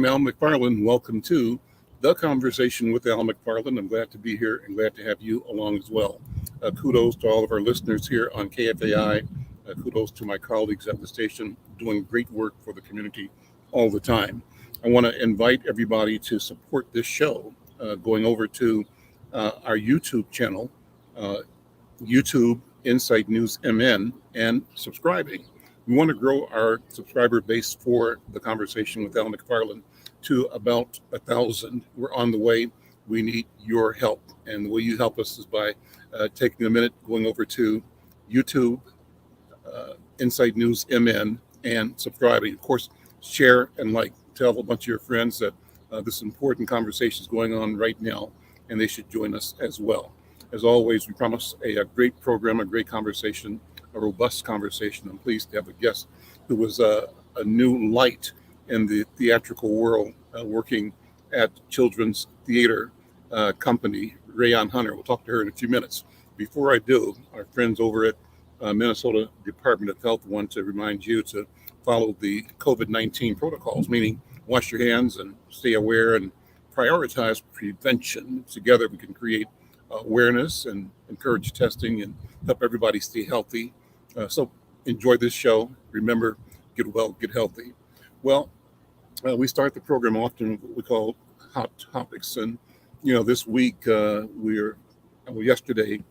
I'm Al McFarlane. Welcome to The Conversation with Al McFarlane. I'm glad to be here and glad to have you along as well. Kudos to all of our listeners here on KFAI. Kudos to my colleagues at the station doing great work for the community all the time. I want to invite everybody to support this show going over to our YouTube channel, YouTube Insight News MN, and subscribing. We want to grow our subscriber base for The Conversation with Al McFarlane to about 1,000. We're on the way. We need your help. And the way you help us is by taking a minute, going over to YouTube, Insight News MN, and subscribing. Of course, share and like. Tell a bunch of your friends that this important conversation is going on right now, and they should join us as well. As always, we promise a great program, a great conversation, a robust conversation. I'm pleased to have a guest who was a new light in the theatrical world, working at Children's Theater Company, Raiyon Hunter. We'll talk to her in a few minutes. Before I do, our friends over at Minnesota Department of Health want to remind you to follow the COVID-19 protocols, meaning wash your hands and stay aware and prioritize prevention. Together we can create awareness and encourage testing and help everybody stay healthy. So enjoy this show. Remember, get well, get healthy. Well, we start the program often with what we call hot topics. And, this week yesterday,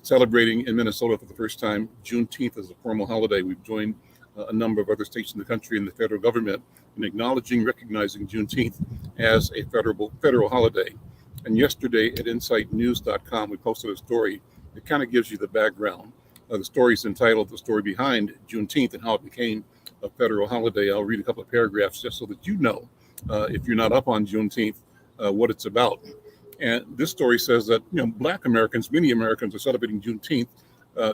celebrating in Minnesota for the first time, Juneteenth as a formal holiday. We've joined a number of other states in the country and the federal government in recognizing Juneteenth as a federal holiday. And yesterday at insightnews.com, we posted a story that kind of gives you the background. The story is entitled "The Story Behind Juneteenth and How It Became a Federal Holiday." I'll read a couple of paragraphs just so that you know, if you're not up on Juneteenth, what it's about. And this story says that, Black Americans, many Americans are celebrating Juneteenth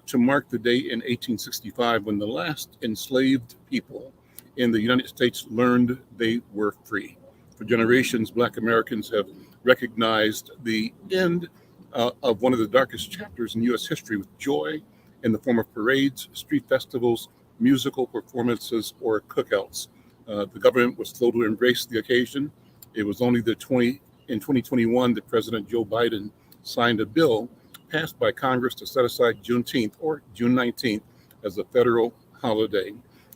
to mark the day in 1865 when the last enslaved people in the United States learned they were free. For generations, Black Americans have recognized the end of one of the darkest chapters in U.S. history with joy in the form of parades, street festivals, musical performances, or cookouts. The government was slow to embrace the occasion. It was only in 2021 that President Joe Biden signed a bill passed by Congress to set aside Juneteenth, or June 19th, as a federal holiday.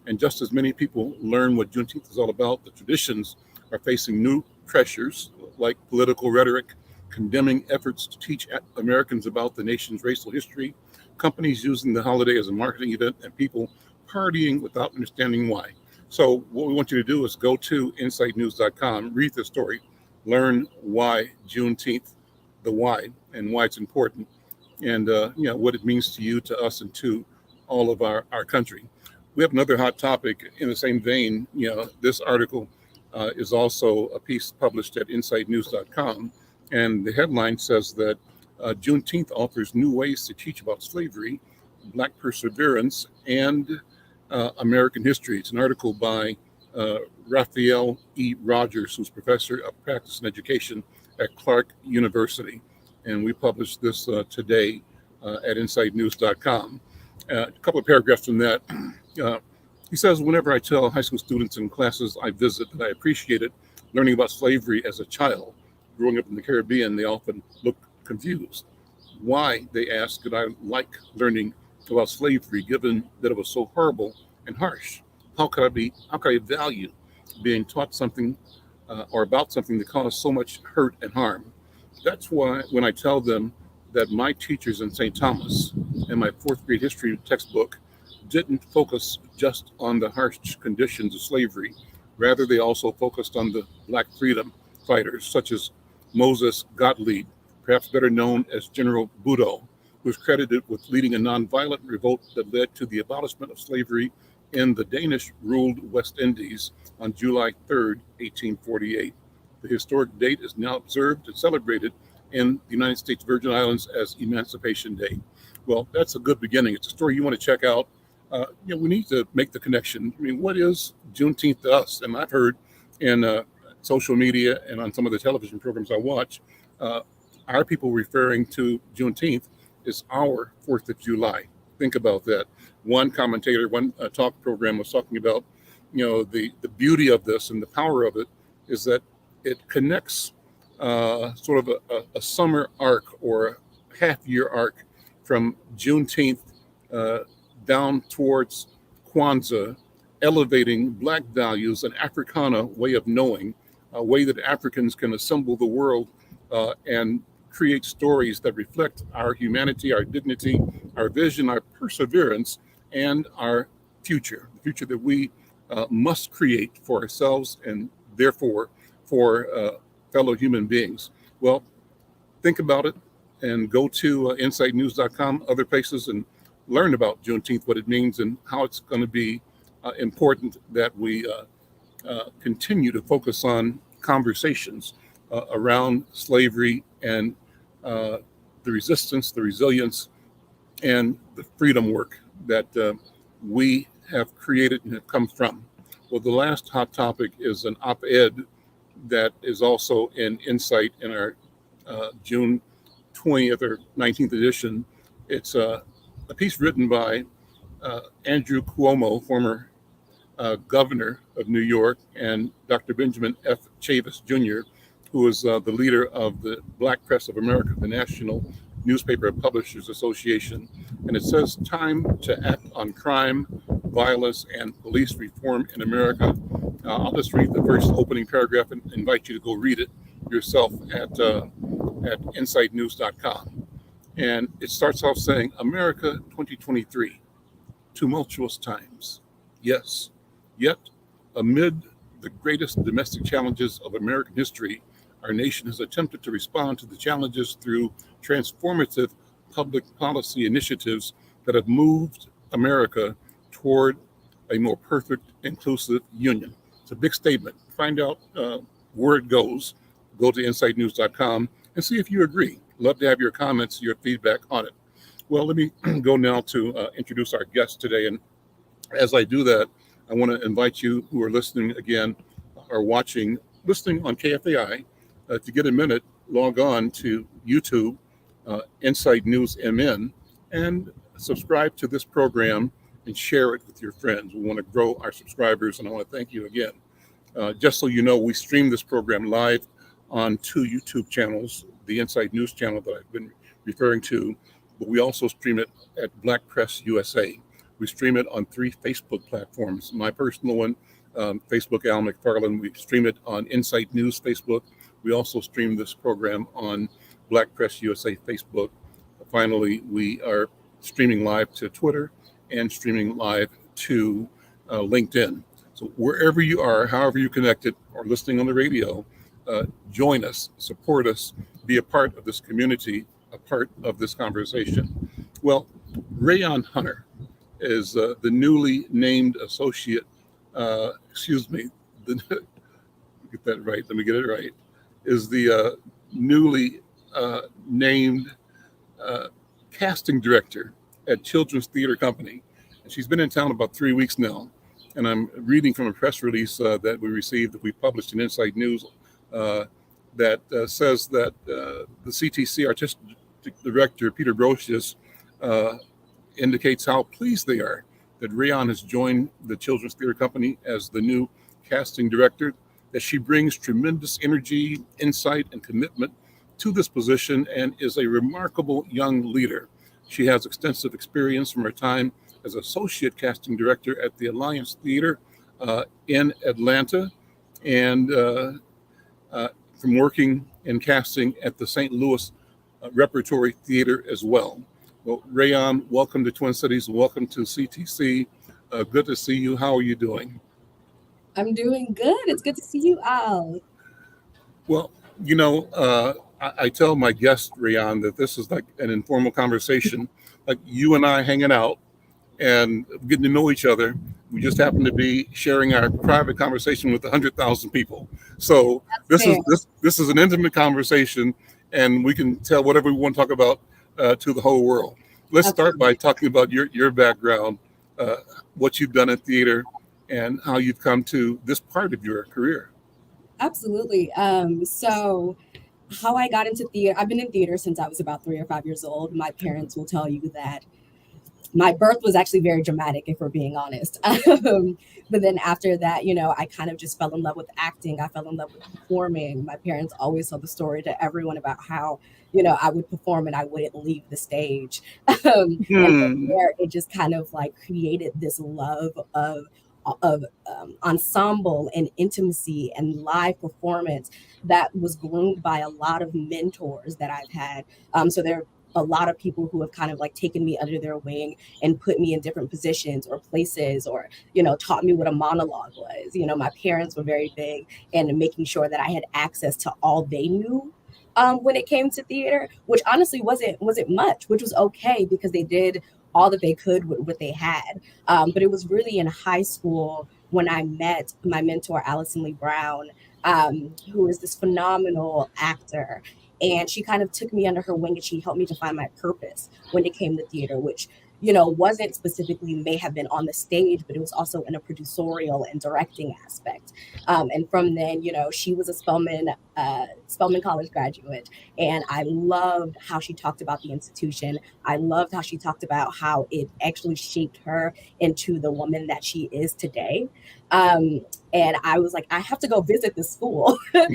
And just as many people learn what Juneteenth is all about, the traditions are facing new pressures like political rhetoric, condemning efforts to teach Americans about the nation's racial history, companies using the holiday as a marketing event, and people partying without understanding why. So what we want you to do is go to insightnews.com, read the story, learn why Juneteenth, the why, and why it's important, and what it means to you, to us, and to all of our country. We have another hot topic in the same vein. This article is also a piece published at insightnews.com, and the headline says that Juneteenth offers new ways to teach about slavery, Black perseverance, and American history. It's an article by Raphael E. Rogers, who's professor of practice and education at Clark University. And we published this today at insightnews.com. A couple of paragraphs from that. He says, whenever I tell high school students in classes I visit that I appreciated learning about slavery as a child, growing up in the Caribbean, they often look confused. Why, they ask, did I like learning about slavery given that it was so horrible and harsh? How could I value being taught something or about something that caused so much hurt and harm? That's why when I tell them that my teachers in St. Thomas and my fourth grade history textbook didn't focus just on the harsh conditions of slavery. Rather, they also focused on the Black freedom fighters, such as Moses Gottlieb, perhaps better known as General Budo, who is credited with leading a nonviolent revolt that led to the abolishment of slavery in the Danish-ruled West Indies on July 3rd, 1848. The historic date is now observed and celebrated in the United States Virgin Islands as Emancipation Day. Well, that's a good beginning. It's a story you want to check out. We need to make the connection. I mean, what is Juneteenth to us? And I've heard in social media and on some of the television programs I watch, our people referring to Juneteenth is our 4th of July. Think about that. One commentator, one talk program was talking about, the beauty of this and the power of it is that it connects sort of a summer arc or a half-year arc from Juneteenth down towards Kwanzaa, elevating Black values, an Africana way of knowing, a way that Africans can assemble the world and create stories that reflect our humanity, our dignity, our vision, our perseverance, and our future, the future that we must create for ourselves and therefore for fellow human beings. Well, think about it and go to insightnews.com, other places, and learn about Juneteenth, what it means, and how it's going to be important that we continue to focus on conversations around slavery and the resistance, the resilience, and the freedom work that we have created and have come from. Well, the last hot topic is an op-ed that is also in Insight in our June 20th or 19th edition. It's a piece written by Andrew Cuomo, former governor of New York, and Dr. Benjamin F. Chavis Jr., who is the leader of the Black Press of America, the National Newspaper Publishers Association. And it says, "Time to act on crime, violence, and police reform in America." I'll just read the first opening paragraph and invite you to go read it yourself at insightnews.com. And it starts off saying, "America 2023, tumultuous times. Yes, yet amid the greatest domestic challenges of American history, our nation has attempted to respond to the challenges through transformative public policy initiatives that have moved America toward a more perfect, inclusive union." It's a big statement. Find out where it goes. Go to insightnews.com and see if you agree. Love to have your comments, your feedback on it. Well, let me go now to introduce our guest today. And as I do that, I want to invite you who are listening again or watching, listening on KFAI, to get a minute, log on to YouTube, Insight News MN, and subscribe to this program and share it with your friends. We want to grow our subscribers, and I want to thank you again. Just so you know, we stream this program live on 2 YouTube channels, the Insight News channel that I've been referring to, but we also stream it at Black Press USA. We stream it on 3 Facebook platforms. My personal one, Facebook Al McFarlane. We stream it on Insight News Facebook. We also stream this program on Black Press USA Facebook. Finally, we are streaming live to Twitter and streaming live to LinkedIn. So wherever you are, however you connected or listening on the radio, join us, support us, be a part of this community, a part of this conversation. Well, Raiyon Hunter is the newly named associate, get that right, let me get it right, is the newly named casting director at Children's Theater Company. And she's been in town about 3 weeks now. And I'm reading from a press release that we received, that we published in Insight News, that says that the CTC Artistic Director, Peter Brocious, indicates how pleased they are that Raiyon has joined the Children's Theater Company as the new casting director, that she brings tremendous energy, insight, and commitment to this position and is a remarkable young leader. She has extensive experience from her time as associate casting director at the Alliance Theater in Atlanta, and from working in casting at the St. Louis Repertory Theater as well. Well, Raiyon, welcome to Twin Cities. Welcome to CTC. Good to see you. How are you doing? I'm doing good. It's good to see you all. Well, I tell my guest, Raiyon, that this is like an informal conversation, like you and I hanging out and getting to know each other. We just happen to be sharing our private conversation with 100,000 people. So this is an intimate conversation, and we can tell whatever we want to talk about to the whole world. Let's start by talking about your background, what you've done in theater, and how you've come to this part of your career. Absolutely. So how I got into theater, I've been in theater since I was about 3 or 5 years old. My parents will tell you that my birth was actually very dramatic, if we're being honest. But then after that, I kind of just fell in love with acting. I fell in love with performing. My parents always told the story to everyone about how, I would perform and I wouldn't leave the stage. And from Hmm. there, it just kind of like created this love of ensemble and intimacy and live performance that was groomed by a lot of mentors that I've had. So there are a lot of people who have kind of like taken me under their wing and put me in different positions or places, or taught me what a monologue was. My parents were very big in making sure that I had access to all they knew when it came to theater, which honestly wasn't much, which was okay because they did all that they could with what they had. But it was really in high school when I met my mentor, Allison Lee Brown, who is this phenomenal actor. And she kind of took me under her wing and she helped me to find my purpose when it came to theater, which, wasn't specifically may have been on the stage, but it was also in a producerial and directing aspect. And from then, she was a Spelman College graduate. And I loved how she talked about the institution. I loved how she talked about how it actually shaped her into the woman that she is today. Um, and I was like, I have to go visit the school. And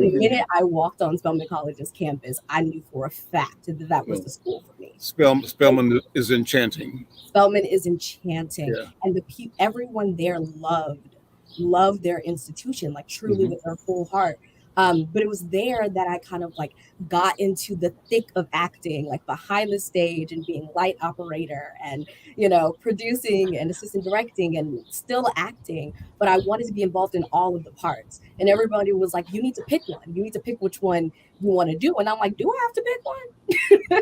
the Hmm. minute I walked on Spelman College's campus, I knew for a fact that that was Well, the school for me. Spellman is enchanting. Spelman is enchanting, Yeah. and everyone there loved their institution, like truly Hmm. with their whole heart. But it was there that I kind of like got into the thick of acting, like behind the stage and being light operator and producing and assistant directing and still acting. But I wanted to be involved in all of the parts, and everybody was like, "You need to pick one. You need to pick which one you want to do." And I'm like, "Do I have to pick one?"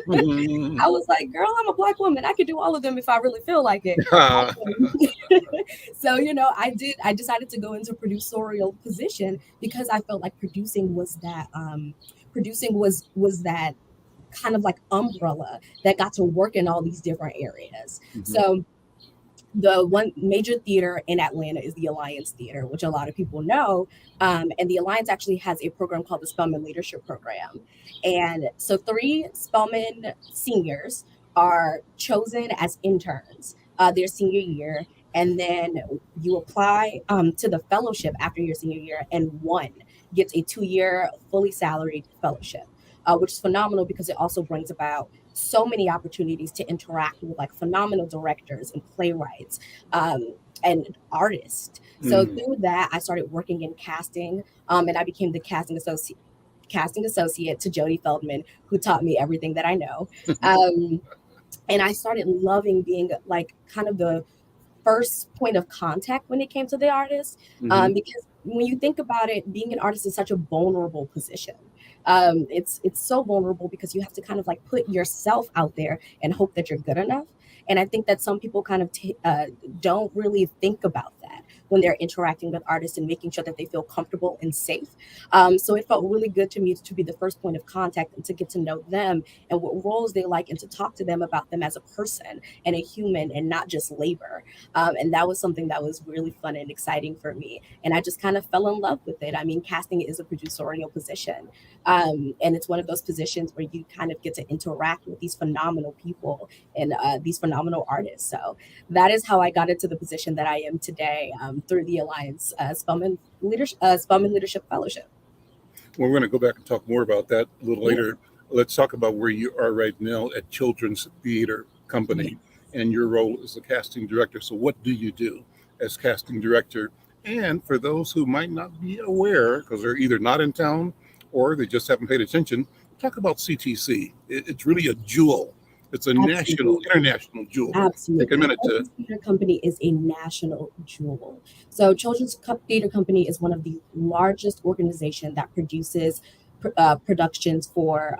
Hmm. I was like, girl, I'm a Black woman. I could do all of them if I really feel like it. Ah, So, I decided to go into producerial position because I felt like producing was that kind of like umbrella that got to work in all these different areas. mhm. So the one major theater in Atlanta is the Alliance Theater, which a lot of people know. And the Alliance actually has a program called the Spelman Leadership Program. And so 3 Spelman seniors are chosen as interns their senior year. And then you apply to the fellowship after your senior year, and one gets a 2-year fully salaried fellowship, which is phenomenal because it also brings about so many opportunities to interact with like phenomenal directors and playwrights and artists. So Mm. through that, I started working in casting, and I became the casting associate to Jodie Feldman, who taught me everything that I know. Um, and I started loving being like kind of the first point of contact when it came to the artist, Hmm. because when you think about it, being an artist is such a vulnerable position. It's so vulnerable because you have to kind of like put yourself out there and hope that you're good enough. And I think that some people kind of don't really think about that when they're interacting with artists and making sure that they feel comfortable and safe. So it felt really good to me to be the first point of contact and to get to know them and what roles they like and to talk to them about them as a person and a human and not just labor. And that was something that was really fun and exciting for me. And I just kind of fell in love with it. I mean, casting is a producerial position. And it's one of those positions where you kind of get to interact with these phenomenal people and these phenomenal artists. So that is how I got into the position that I am today through the Alliance Spelman Leadership Fellowship. Well, we're going to go back and talk more about that a little Yeah. later. Let's talk about where you are right now at Children's Theater Yeah. Company and your role as a casting director. So, what do you do as casting director? And for those who might not be aware, because they're either not in town or they just haven't paid attention, talk about CTC. It's really a jewel. It's a national, Absolutely. international jewel. Take a Absolutely. minute to. Children's Theater Company is a national jewel. So Theater Company is one of the largest organization that produces productions for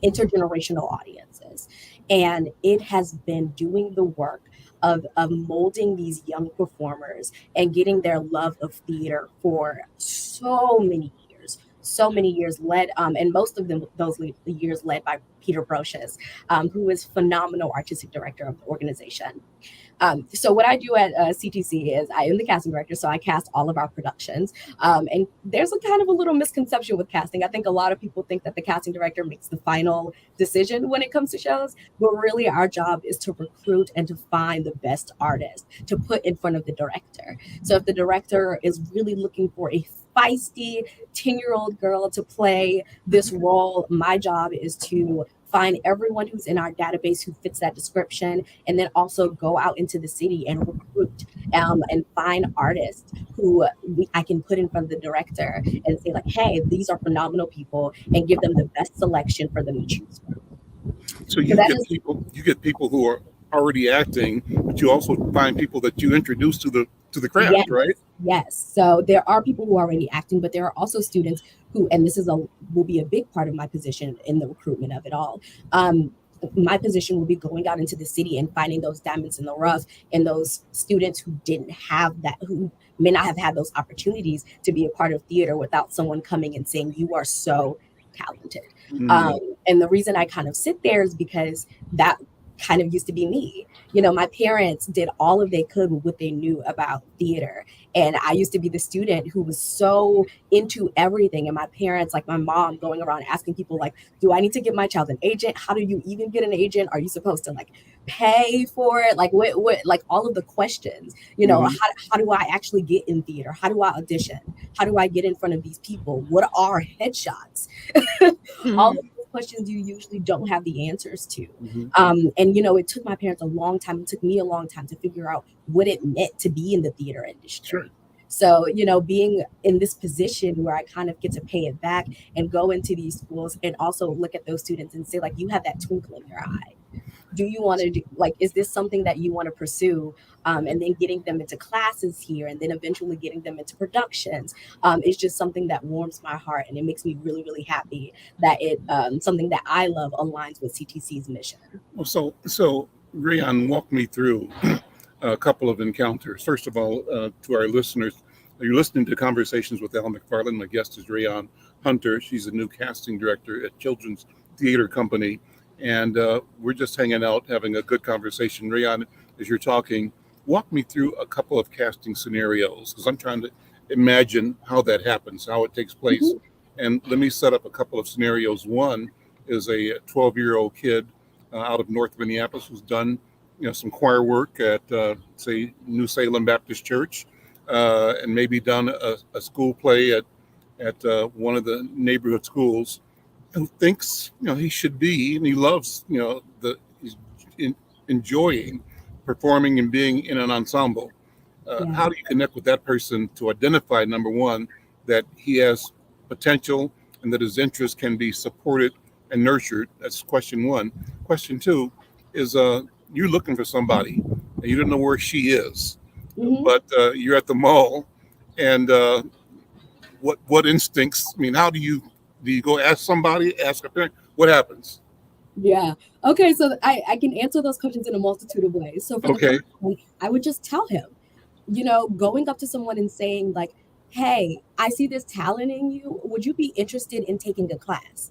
intergenerational audiences. And it has been doing the work of molding these young performers and getting their love of theater for so many years. so many years led, and most of them those years led by Peter Brocious, who is phenomenal artistic director of the organization. So what I do at CTC is I am the casting director, so I cast all of our productions. And there's a kind of a little misconception with casting. I think a lot of people think that the casting director makes the final decision when it comes to shows, but really our job is to recruit and to find the best artist to put in front of the director. So if the director is really looking for a feisty 10-year-old girl to play this role, my job is to find everyone who's in our database who fits that description, and then also go out into the city and recruit and find artists who I can put in front of the director and say like, hey, these are phenomenal people, and give them the best selection for them to choose from. So So that is you get people who are already acting, but you also find people that you introduce to the yes, craft, right? yes. So there are people who are already acting, but there are also students who, and this is will be a big part of my position in the recruitment of it all. My position will be going out into the city and finding those diamonds in the rough, and those students who didn't have that, who may not have had those opportunities to be a part of theater without someone coming and saying, you are so talented. Mm. And the reason I kind of sit there is because that kind of used to be me. My parents did all of they could with what they knew about theater. And I used to be the student who was so into everything. And my parents, like my mom, going around asking people like, do I need to get my child an agent? How do you even get an agent? Are you supposed to like pay for it? Like what like all of the questions, Mhm. how do I actually get in theater? How do I audition? How do I get in front of these people? What are headshots? All of Mhm. those questions you usually don't have the answers to. Mhm. And it took my parents a long time, it took me a long time to figure out what it meant to be in the theater Sure. industry. So, being in this position where I kind of get to pay it back and go into these schools and also look at those students and say, like, you have that twinkle in your eye. Do you want to do, like, is this something that you want to pursue? And then getting them into classes here and then eventually getting them into productions is just something that warms my heart, and it makes me really, really happy that it something that I love aligns with CTC's mission. Well, so Rayon, walk me through a couple of encounters. First of all, to our listeners, you're listening to Conversations with Al McFarlane. My guest is Raiyon Hunter. She's a new casting director at Children's Theater Company. And we're just hanging out, having a good conversation. Raiyon, as you're talking, walk me through a couple of casting scenarios because I'm trying to imagine how that happens, how it takes place. Mhm. And let me set up a couple of scenarios. One is a 12-year-old kid out of North Minneapolis who's done some choir work at say New Salem Baptist Church, and maybe done a school play at one of the neighborhood schools, who thinks he should be, and he loves he's in, enjoying performing and being in an ensemble. Yeah. How do you connect with that person to identify, number one, that he has potential and that his interests can be supported and nurtured? That's question one. Question two is you're looking for somebody and you don't know where she is, Hmm. but you're at the mall, and what instincts? I mean, how do you go ask somebody, ask a parent? What happens? Yeah. Okay. So I can answer those questions in a multitude of ways. So for the Okay. first one, I would just tell him, going up to someone and saying, like, hey, I see this talent in you. Would you be interested in taking a class?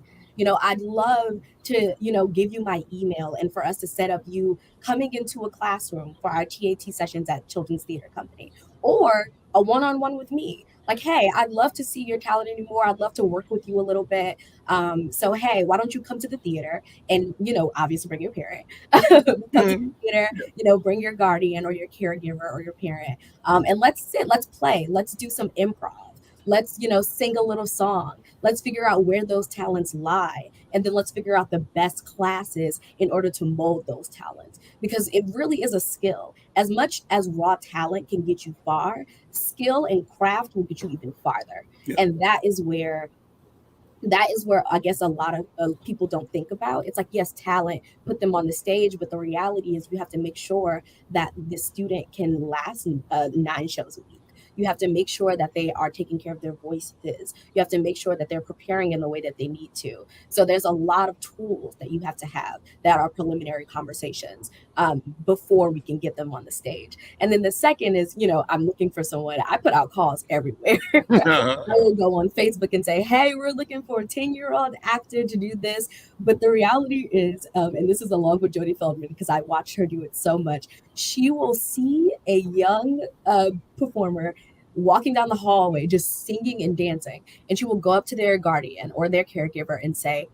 I'd love to, give you my email and for us to set up you coming into a classroom for our TAT sessions at Children's Theater Company, or a one-on-one with me. Like, hey, I'd love to see your talent anymore. I'd love to work with you a little bit. So, hey, why don't you come to the theater and, obviously bring your parent, come to the Mhm. theater, Yeah. bring your guardian or your caregiver or your parent, and let's sit, let's play, let's do some improv. Let's, sing a little song. Let's figure out where those talents lie. And then let's figure out the best classes in order to mold those talents. Because it really is a skill. As much as raw talent can get you far, skill and craft will get you even farther. Yeah. And that is where I guess a lot of people don't think about. It's like, yes, talent, put them on the stage, but the reality is you have to make sure that the student can last 9 shows a week. You have to make sure that they are taking care of their voices. You have to make sure that they're preparing in the way that they need to. So there's a lot of tools that you have to have that are preliminary conversations before we can get them on the stage. And then the second is, I'm looking for someone. I put out calls everywhere. I will go on Facebook and say, hey, we're looking for a 10-year-old actor to do this. But the reality is, and this is along with Jodie Feldman, because I watched her do it so much, she will see a young performer walking down the hallway, just singing and dancing. And she will go up to their guardian or their caregiver and say,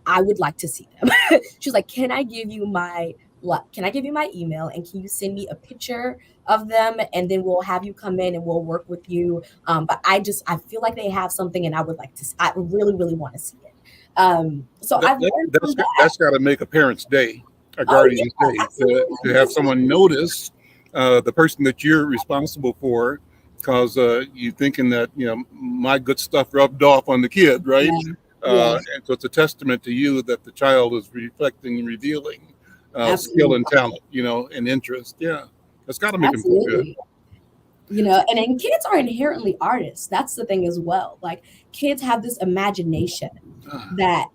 I would like to see them. She's like, can I give you my email and can you send me a picture of them, and then we'll have you come in and we'll work with you. But I feel like they have something and I really, really want to see it. So I've learned from that. That's got to make a parent's day, a guardian's day, to have someone notice the person that you're responsible for, because you thinking that my good stuff rubbed off on the kid, right? And so it's a testament to you that the child is reflecting and revealing skill and talent, and interest. Yeah, that's got to make them feel good. And kids are inherently artists. That's the thing as well. Like, kids have this imagination that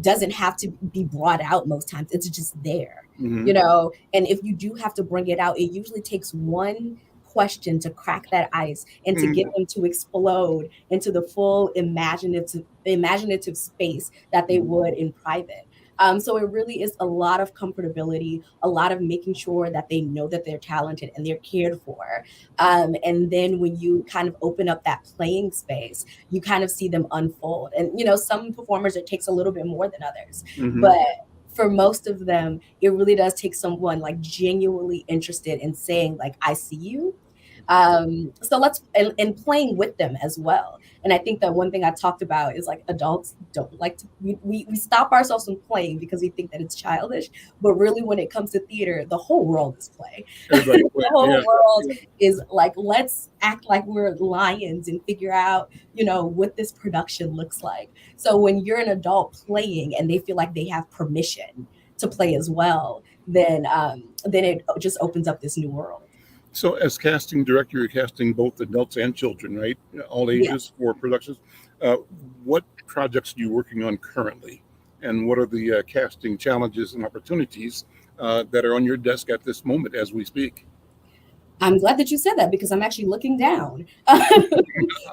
doesn't have to be brought out most times. It's just there, and if you do have to bring it out, it usually takes one question to crack that ice and to get them to explode into the full imaginative space that they would in private. So it really is a lot of comfortability, a lot of making sure that they know that they're talented and they're cared for. And then when you kind of open up that playing space, you kind of see them unfold. And, some performers, it takes a little bit more than others. But for most of them, it really does take someone like genuinely interested in saying, like, I see you. So let's and playing with them as well. And I think that one thing I talked about is, like, adults don't like to, we stop ourselves from playing because we think that it's childish. But really, when it comes to theater, the whole world is play. The whole world is like, let's act like we're lions and figure out, what this production looks like. So when you're an adult playing and they feel like they have permission to play as well, then it just opens up this new world. So as casting director, you're casting both adults and children, right? All ages for productions. What projects are you working on currently? And what are the casting challenges and opportunities that are on your desk at this moment as we speak? I'm glad that you said that, because I'm actually looking down.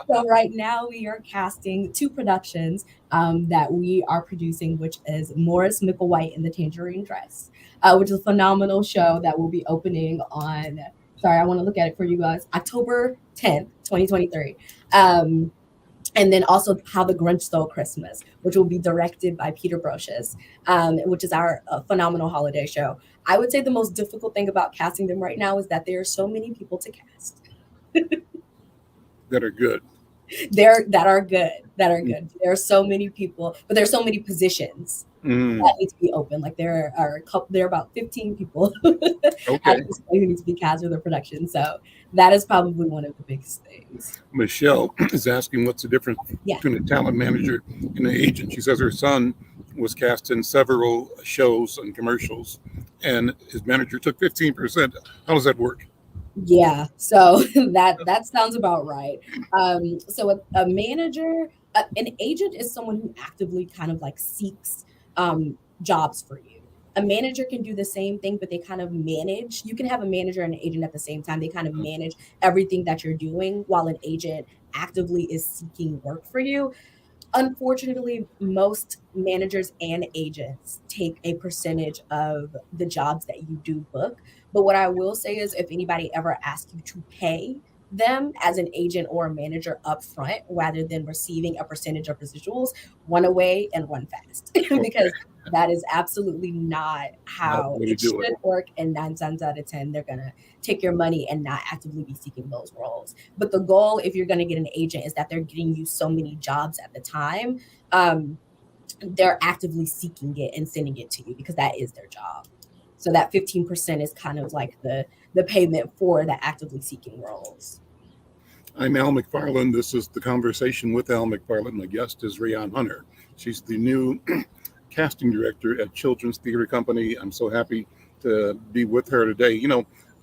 So right now we are casting 2 productions that we are producing, which is Morris Micklewhite in the Tangerine Dress, which is a phenomenal show that will be opening on, I want to look at it for you guys, October 10th, 2023. And then also How the Grinch Stole Christmas, which will be directed by Peter Brocious, which is our phenomenal holiday show. I would say the most difficult thing about casting them right now is that there are so many people to cast. That are good. That are good. There are so many people, but there's so many positions that need to be open. Like, there are about 15 people at this point who need to be cast for the production. So that is probably one of the biggest things. Michelle is asking, what's the difference between a talent manager and an agent? She says her son was cast in several shows and commercials, and his manager took 15%. How does that work? Yeah, so that sounds about right. So a manager, an agent is someone who actively kind of like seeks jobs for you. A manager can do the same thing, but they kind of manage. You can have a manager and an agent at the same time. They kind of manage everything that you're doing, while an agent actively is seeking work for you. Unfortunately, most managers and agents take a percentage of the jobs that you do book. But what I will say is, if anybody ever asks you to pay them as an agent or a manager up front rather than receiving a percentage of residuals, run away and run fast. Because that is absolutely not how it should work. And 9 times out of 10, they're going to take your money and not actively be seeking those roles. But the goal, if you're going to get an agent, is that they're getting you so many jobs at the time. They're actively seeking it and sending it to you, because that is their job. So that 15% is kind of like the payment for the actively seeking roles. I'm Al McFarlane. This is The Conversation with Al McFarlane. My guest is Raiyon Hunter. She's the new casting director at Children's Theater Company. I'm so happy to be with her today.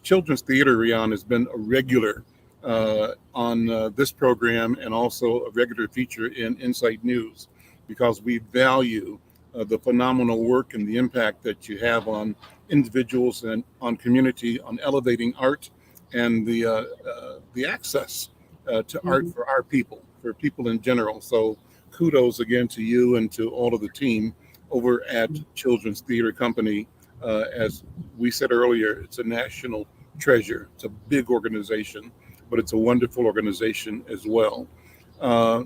Children's Theater, Raiyon, has been a regular on this program and also a regular feature in Insight News, because we value the phenomenal work and the impact that you have on individuals and on community, on elevating art and the access to art Mhm. for our people, for people in general. So kudos again to you and to all of the team over at Children's Theater Company. As we said earlier, it's a national treasure. It's a big organization, but it's a wonderful organization as well. Uh,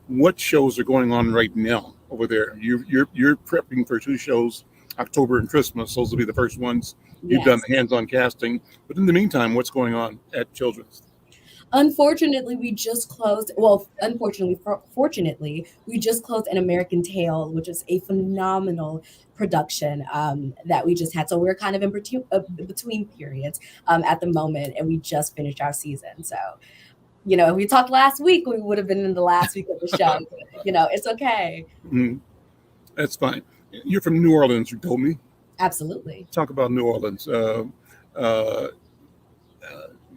what shows are going on right now over there? You're prepping for two shows, October and Christmas. Those will be the first ones. You've done Yes. the hands-on casting, but in the meantime, what's going on at Children's? Unfortunately, we just closed. Well, unfortunately, fortunately, we just closed An American Tale, which is a phenomenal production that we just had. So we're kind of in between periods at the moment, and we just finished our season. So, if we talked last week, we would have been in the last week of the show. But, it's okay. Mhm. That's fine. You're from New Orleans, you told me. Absolutely. Talk about New Orleans. Uh,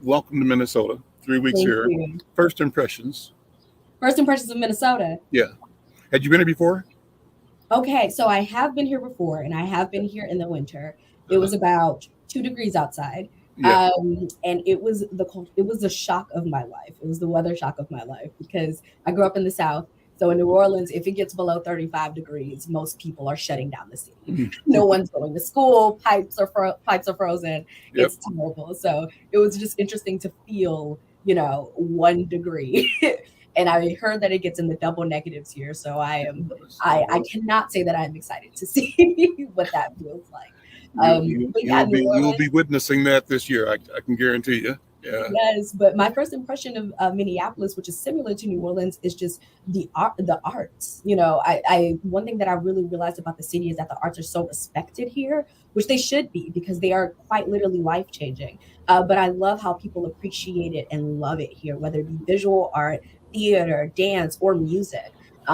Welcome to Minnesota. 3 weeks Thank here. you. First impressions. First impressions of Minnesota. Yeah. Had you been here before? Okay, so I have been here before, and I have been here in the winter. It Uh, was about 2 degrees outside, yeah. and it was the shock of my life. It was the weather shock of my life because I grew up in the South. So in New Orleans, if it gets below 35 degrees, most people are shutting down the city. Mhm. No one's going to school. Pipes are frozen. Yep. It's terrible. So it was just interesting to feel, 1 degree. And I heard that it gets in the double negatives here. So I cannot say that I'm excited to see what that feels like. But yeah, New You'll Orleans. be witnessing that this year. I can guarantee you. Yeah. Yes, but my first impression of Minneapolis, which is similar to New Orleans, is just the arts. I one thing that I really realized about the city is that the arts are so respected here, which they should be because they are quite literally life changing. But I love how people appreciate it and love it here, whether it be visual art, theater, dance, or music.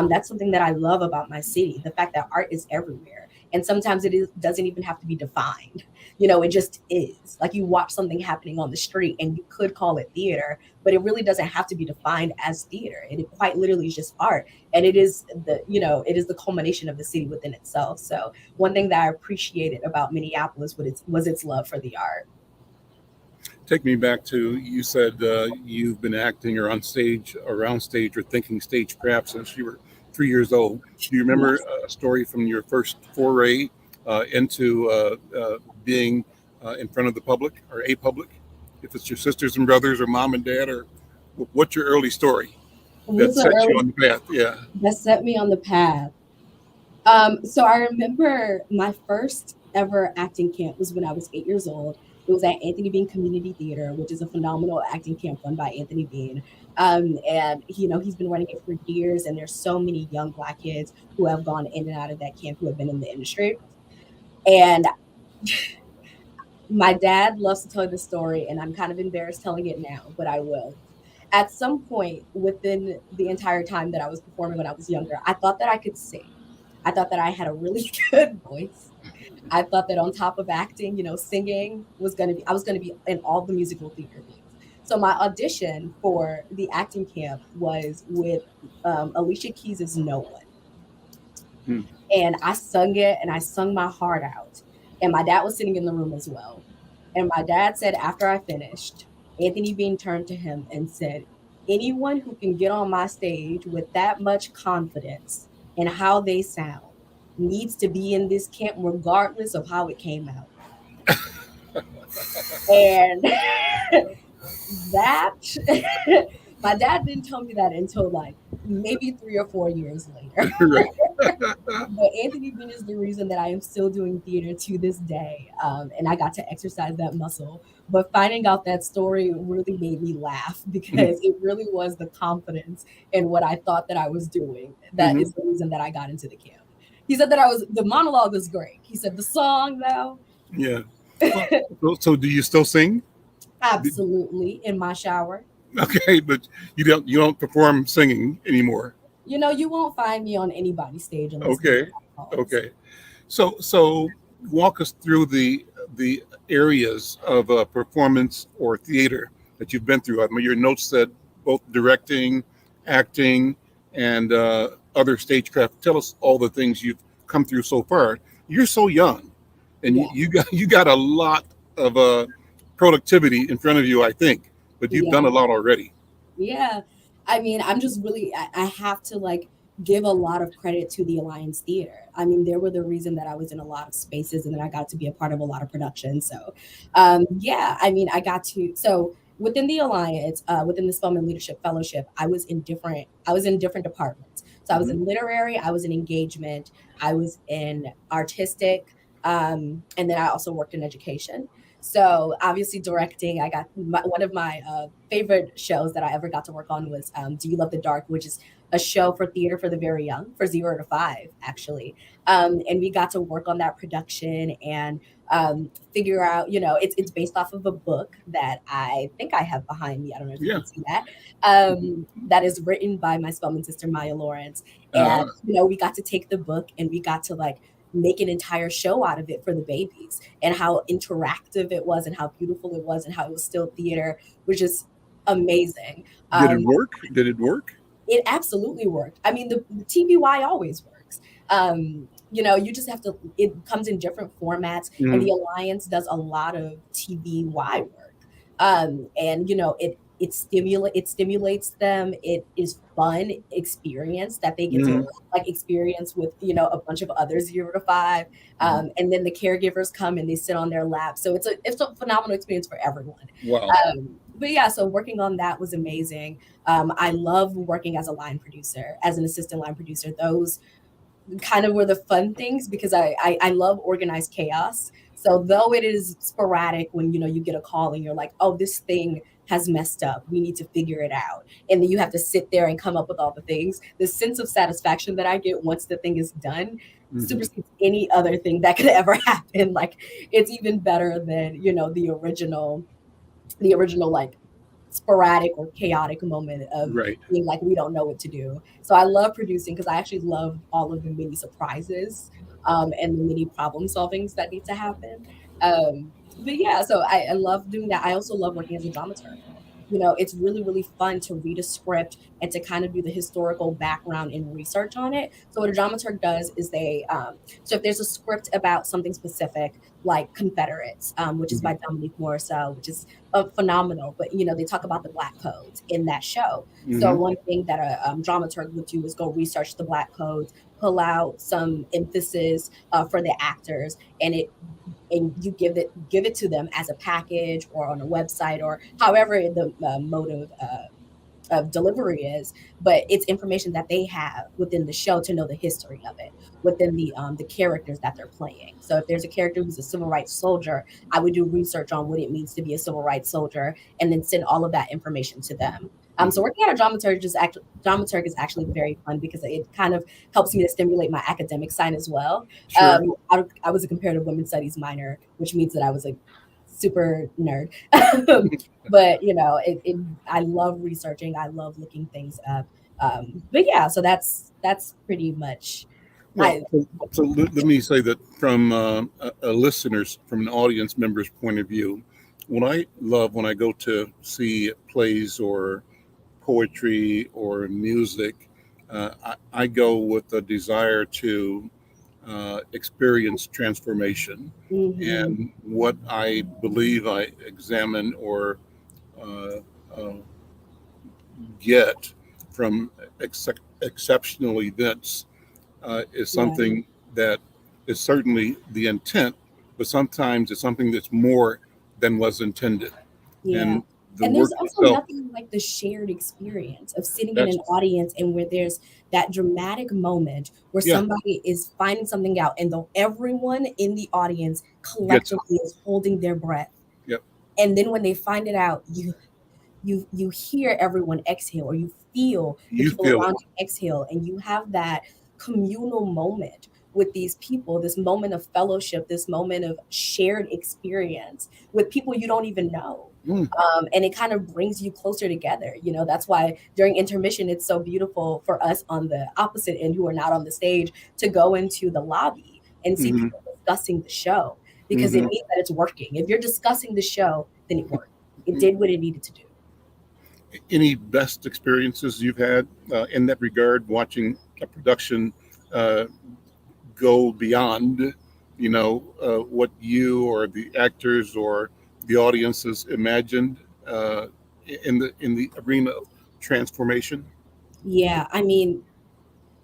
That's something that I love about my city, the fact that art is everywhere. And sometimes doesn't even have to be defined. It just is. Like you watch something happening on the street and you could call it theater, but it really doesn't have to be defined as theater. It quite literally is just art. And it is the culmination of the city within itself. So one thing that I appreciated about Minneapolis was its love for the art. Take me back to, you said you've been acting or on stage, around stage, or thinking stagecraft since you were 3 years old. Do you remember Yes. a story from your first foray into being in front of the public or a public? If it's your sisters and brothers or mom and dad, or what's your early story that What's the set you early on the path? Yeah. that set me on the path? So I remember my first ever acting camp was when I was 8 years old. It was at Anthony Bean Community Theater, which is a phenomenal acting camp run by Anthony Bean. And he's been running it for years, and there's so many young Black kids who have gone in and out of that camp who have been in the industry. And my dad loves to tell this story, and I'm kind of embarrassed telling it now, but I will. At some point within the entire time that I was performing when I was younger, I thought that I could sing. I thought that I had a really good voice. I thought that on top of acting, singing I was going to be in all the musical theater things. So my audition for the acting camp was with Alicia Keys's No One. Hmm. And I sung it and I sung my heart out. And my dad was sitting in the room as well. And my dad said after I finished, Anthony Bean turned to him and said, anyone who can get on my stage with that much confidence in how they sound needs to be in this camp regardless of how it came out. And that my dad didn't tell me that until like maybe 3 or 4 years later. Right. But Anthony Bean is the reason that I am still doing theater to this day. And I got to exercise that muscle. But finding out that story really made me laugh because it really was the confidence in what I thought that I was doing. That Mhm. is the reason that I got into the camp. He said that the monologue was great. He said the song though, Yeah. So do you still sing? absolutely in my shower. Okay, but you don't perform singing anymore. You won't find me on anybody's stage unless the Okay. Lord calls. Okay. So walk us through the areas of performance or theater that you've been through. I mean, your notes said both directing, acting, and other stagecraft. Tell us all the things you've come through so far. You're so young, and Yeah. you got a lot of productivity in front of you, I think. But you've Yeah. done a lot already. Yeah. I mean, I'm just really, I have to like give a lot of credit to the Alliance Theater. I mean, they were the reason that I was in a lot of spaces and then I got to be a part of a lot of production. So, yeah, I mean, so within the Alliance, within the Spelman Leadership Fellowship, I was in different departments. So I was Hmm. in literary, I was in engagement, I was in artistic, and then I also worked in education. So obviously directing, one of my favorite shows that I ever got to work on was Do You Love the Dark, which is a show for theater for the very young, for 0 to 5, actually. And we got to work on that production and figure out, it's based off of a book that I think I have behind me. I don't know if you Yeah. can see that. That is written by my Spelman sister, Maya Lawrence. Uh, And, we got to take the book and we got to like make an entire show out of it for the babies and how interactive it was and how beautiful it was and how it was still theater, which is amazing. did it Um, work? Did it work? it absolutely worked. I mean, the TBY always works. You just have to, it comes in different formats, and Hmm. the Alliance does a lot of TBY work. And it stimulates them. It is fun experience that they get to Hmm. like experience with, a bunch of other 0 to 5. Hmm. And then the caregivers come and they sit on their lap. So it's a phenomenal experience for everyone. Wow. But yeah, so working on that was amazing. I love working as a line producer, as an assistant line producer. Those kind of were the fun things because I love organized chaos. So though it is sporadic when you get a call and you're like, oh, this thing has messed up, we need to figure it out, and then you have to sit there and come up with all the things. The sense of satisfaction that I get once the thing is done Hmm. supersedes any other thing that could ever happen. Like it's even better than the original like sporadic or chaotic moment of Right. being like we don't know what to do. So I love producing because I actually love all of the mini surprises and the mini problem solvings that need to happen. But yeah, so I love doing that. I also love working as a dramaturg. It's really, really fun to read a script and to kind of do the historical background and research on it. So what a dramaturg does is so if there's a script about something specific, like Confederates, which is Hmm. by Dominique Morissette, which is phenomenal, but they talk about the Black codes in that show. So Hmm. one thing that a dramaturg would do is go research the Black codes, pull out some emphasis for the actors, and you give it to them as a package or on a website or however the mode of delivery is, but it's information that they have within the show to know the history of it within the characters that they're playing. So if there's a character who's a civil rights soldier, I would do research on what it means to be a civil rights soldier and then send all of that information to them. So Hmm. working at a dramaturg is actually very fun because it kind of helps me to stimulate my academic side as well. Sure. I was a comparative women's studies minor, which means that I was a super nerd. But I love researching. I love looking things up. But yeah, so that's pretty much. Well, I so let me say that from a listener's, from an audience member's point of view, what I love when I go to see plays or poetry or music, I go with a desire to experience transformation. Mhm. And what I believe I examine or uh, uh, get from exceptional events is Yeah, something that is certainly the intent, but sometimes it's something that's more than was intended. yeah. And the And there's work also itself, nothing like the shared experience of sitting in that's, an audience and where there's that dramatic moment where yeah, somebody is finding something out and though everyone in the audience gets it. collectively is holding their breath. Yep. And then when they find it out, you hear everyone exhale or you feel the You people feel it. around you exhale and you have that communal moment with these people, this moment of fellowship, this moment of shared experience with people you don't even know. Mm, And it kind of brings you closer together. That's why during intermission it's so beautiful for us on the opposite end who are not on the stage to go into the lobby and see hmm. people discussing the show because it Hmm. means that it's working. If you're discussing the show, then it worked. It did what it needed to do. Any best experiences you've had in that regard, watching a production uh, go beyond, what you or the actors or the audiences imagined in the arena of transformation? Yeah, I mean,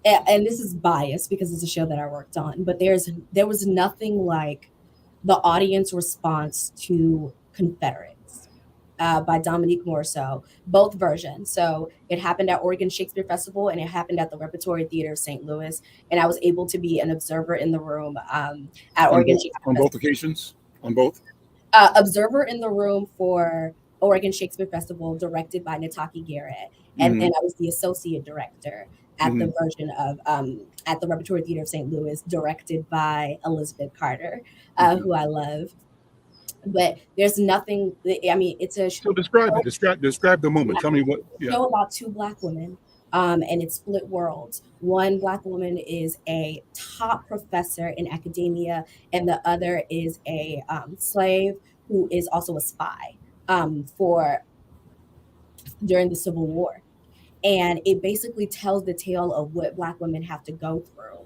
and this is biased because it's a show that I worked on, but there was nothing like the audience response to Confederates by Dominique Morisseau, both versions. So it happened at Oregon Shakespeare Festival and it happened at the Repertory Theater of St. Louis. And I was able to be an observer in the room at On Oregon both Shakespeare on both Festival. occasions? On both? Observer in the room for Oregon Shakespeare Festival, directed by Nataki Garrett, and Hmm. then I was the associate director at the Hmm. version of at the Repertory Theater of St. Louis, directed by Elizabeth Carter, Hmm. who I love. But there's nothing. I mean, it's a So describe it. show, Describe the moment. Tell me what. Yeah. show about two black women, and it's split worlds. One black woman is a top professor in academia, and the other is a slave who is also a spy for during the Civil War. And it basically tells the tale of what black women have to go through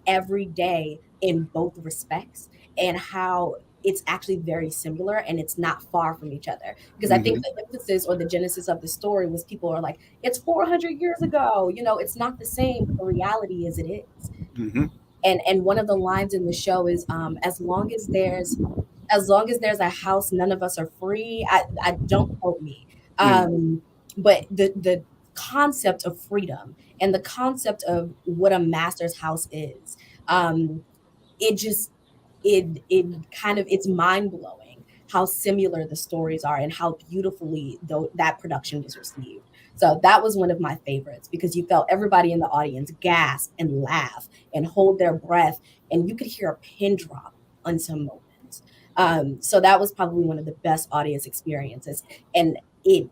every day in both respects, and how it's actually very similar and it's not far from each other, because I think Hmm. the emphasis or the genesis of the story was people are like, it's 400 years ago, it's not the same, but the reality is it is. Hmm. And one of the lines in the show is, as long as there's a house, none of us are free. I don't quote me. Hmm. But the concept of freedom and the concept of what a master's house is, um, it just it kind of it's mind blowing how similar the stories are and how beautifully that production was received. So that was one of my favorites because you felt everybody in the audience gasp and laugh and hold their breath, and you could hear a pin drop on some moments. So that was probably one of the best audience experiences, and it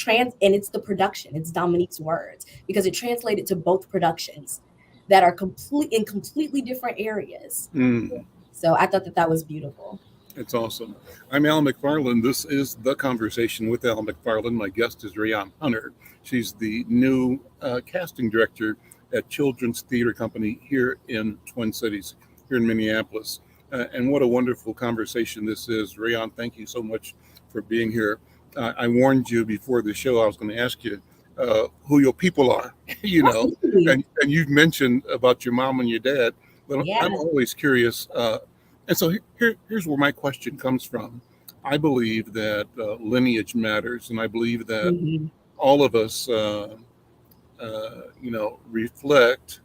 and it's the production. It's Dominique's words because it translated to both productions that are in completely different areas. Mm. So I thought that that was beautiful. It's awesome. I'm Al McFarlane. This is The Conversation with Al McFarlane. My guest is Raiyon Hunter. She's the new casting director at Children's Theater Company here in Twin Cities, here in Minneapolis. And what a wonderful conversation this is. Raiyon, thank you so much for being here. I warned you before the show I was going to ask you who your people are, Absolutely. and you've mentioned about your mom and your dad, but Yeah. I'm always curious. And so here's where my question comes from. I believe that lineage matters, and I believe that Hmm. all of us, reflect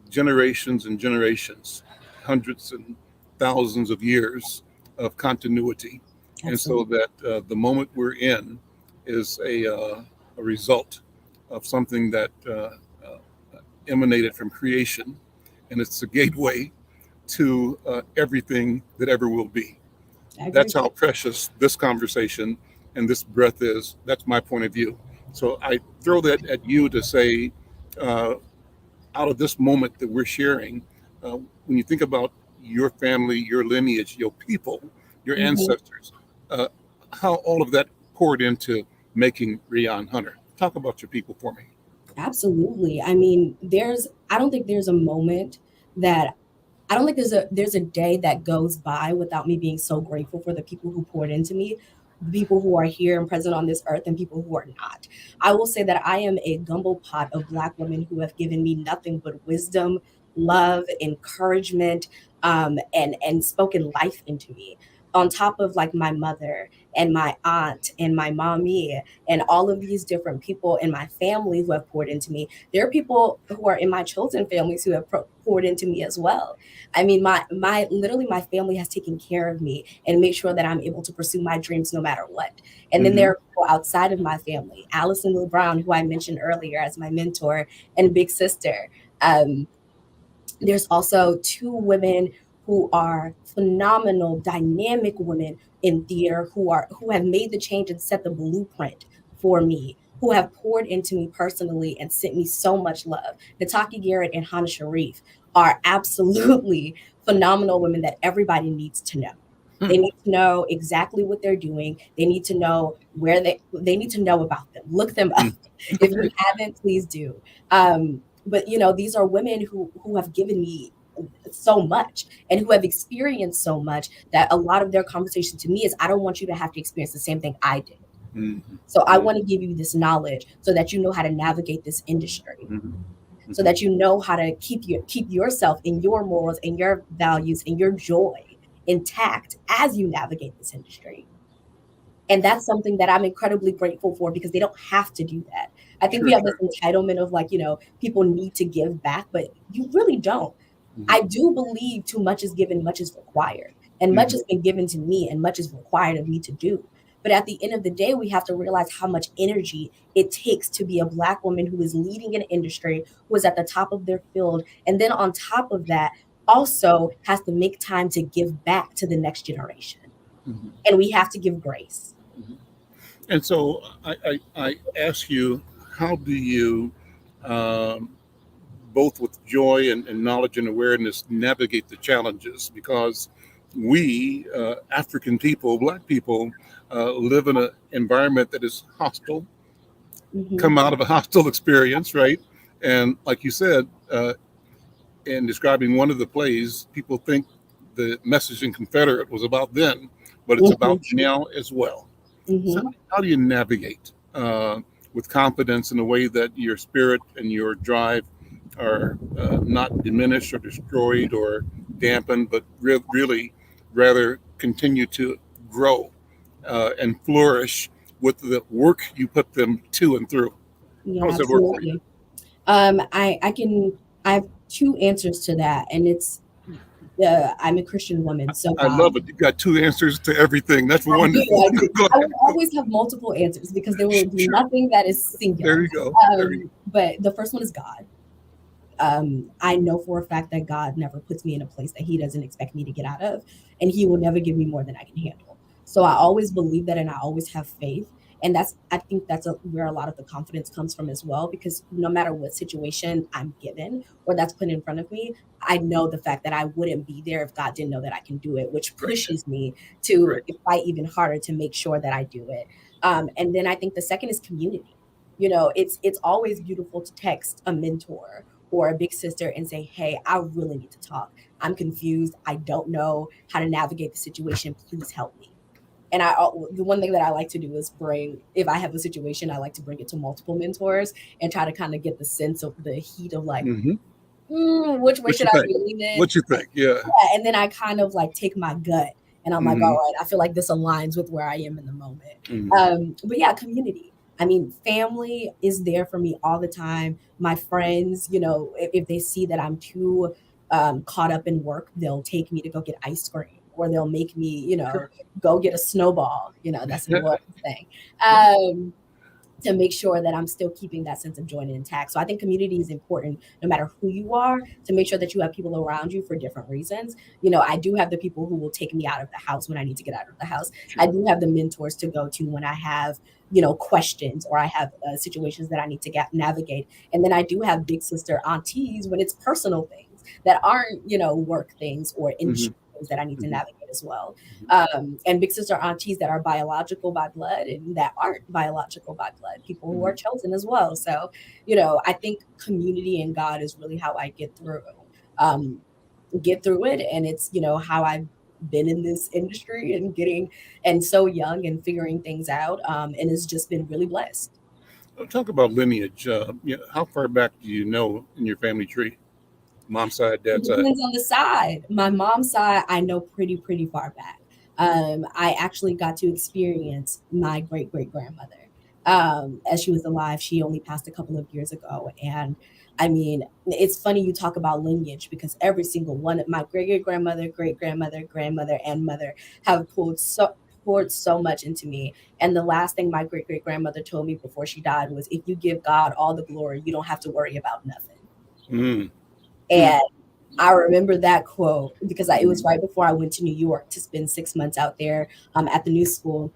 generations and generations, hundreds and thousands of years of continuity, and so Absolutely. that the moment we're in is a result of something that emanated from creation, and it's the gateway to everything that ever will be. I agree. That's how precious this conversation and this breath is. That's my point of view. So I throw that at you to say, uh, out of this moment that we're sharing, when you think about your family, your lineage, your people, your Hmm. ancestors, uh, how all of that poured into making Raiyon Hunter. Talk about your people for me. Absolutely. I mean, I don't think there's a moment that I don't think there's a day that goes by without me being so grateful for the people who poured into me, the people who are here and present on this earth, and people who are not. I will say that I am a gumbo pot of black women who have given me nothing but wisdom, love, encouragement, and spoken life into me. On top of like my mother and my aunt and my mommy and all of these different people in my family who have poured into me, there are people who are in my chosen families who have poured into me as well. I mean, my literally my family has taken care of me and made sure that I'm able to pursue my dreams no matter what. And then Hmm. there are people outside of my family, Allison Lil Brown, who I mentioned earlier as my mentor and big sister. Um, there's also two women who are phenomenal, dynamic women in theater who have made the change and set the blueprint for me, who have poured into me personally and sent me so much love. Nataki Garrett and Hannah Sharif are absolutely phenomenal women that everybody needs to know. They need to know exactly what they're doing. They need to know where they need to know about them. Look them up. If you Okay. haven't, please do. But these are women who have given me so much and who have experienced so much that a lot of their conversation to me is, I don't want you to have to experience the same thing I did. Mhm. So I want to give you this knowledge so that you know how to navigate this industry, Mhm. so Mhm. that you know how to keep yourself and your morals and your values and your joy intact as you navigate this industry. And that's something that I'm incredibly grateful for, because they don't have to do that. I think we Sure, have this sure. entitlement of like, people need to give back, but you really don't. Mhm. I do believe too much is given, much is required. And much Mhm. has been given to me and much is required of me to do. But at the end of the day, we have to realize how much energy it takes to be a Black woman who is leading an industry, who is at the top of their field. And then on top of that, also has to make time to give back to the next generation. Mhm. And we have to give grace. Mhm. And so I ask you, how do you, um, both with joy and knowledge and awareness, navigate the challenges? Because we, African people, Black people, live in an environment that is hostile, Hmm. come out of a hostile experience, right? And like you said, in describing one of the plays, people think the message in Confederate was about then, but it's about Hmm. now as well. So Hmm. how do you navigate with confidence in a way that your spirit and your drive are not diminished or destroyed or dampened, but really rather continue to grow and flourish with the work you put them to and through? How Yeah, does that work for you? absolutely. I have two answers to that, and it's I'm a Christian woman, so I love it. You've got two answers to everything. That's I do, wonderful. I do. Go I ahead. will always have multiple answers because there will be Sure. nothing that is There singular. you go. There you But the first one is God. I know for a fact that God never puts me in a place that He doesn't expect me to get out of, and He will never give me more than I can handle. So I always believe that, and I always have faith, and I think that's where a lot of the confidence comes from as well. Because no matter what situation I'm given or that's put in front of me, I know the fact that I wouldn't be there if God didn't know that I can do it, which go. Right. pushes me to Right. fight even harder to make sure that I do it. And then I think the second is community. It's always beautiful to text a mentor or a big sister and say, "Hey, I really need to talk. I'm confused. I don't know how to navigate the situation. Please help me." And the one thing that I like to do is if I have a situation, I like to bring it to multiple mentors and try to kind of get the sense of the heat of like, Hmm. which way What should you I think? be leaning? What you think? Yeah. Yeah, and then I kind of like take my gut and I'm like, all Hmm. right, I feel like this aligns with where I am in the moment. Hmm. But yeah, community. I mean, family is there for me all the time. My friends, if they see that I'm too caught up in work, they'll take me to go get ice cream or they'll make me, Sure. go get a snowball. That's a New Orleans thing. Right. To make sure that I'm still keeping that sense of joy and intact. So I think community is important no matter who you are, to make sure that you have people around you for different reasons. I do have the people who will take me out of the house when I need to get out of the house. I Sure. do have the mentors to go to when I have, questions or I have situations that I need to navigate. And then I do have big sister aunties when it's personal things that aren't, work things or Hmm. industry things that I need to Hmm. navigate as well. Hmm. And big sister aunties that are biological by blood and that aren't biological by blood, people who are Hmm. chosen as well. So, I think community and God is really how I um, get through it. And it's, how I've been in this industry and and so young and figuring things out. And it's just been really blessed. Talk about lineage. How far back do you know in your family tree? Mom's side, It dad's side. depends on the side. My mom's side, I know pretty far back. I actually got to experience my great grandmother. As she was alive, she only passed a couple of years ago. And I mean, it's funny you talk about lineage because every single one of my great grandmother, great grandmother, grandmother, and mother have poured so much into me. And the last thing my great grandmother told me before she died was, if you give God all the glory, you don't have to worry about nothing. Mm. Mm. And I remember that quote because it was Mm. right before I went to New York to spend 6 months out there at the new school.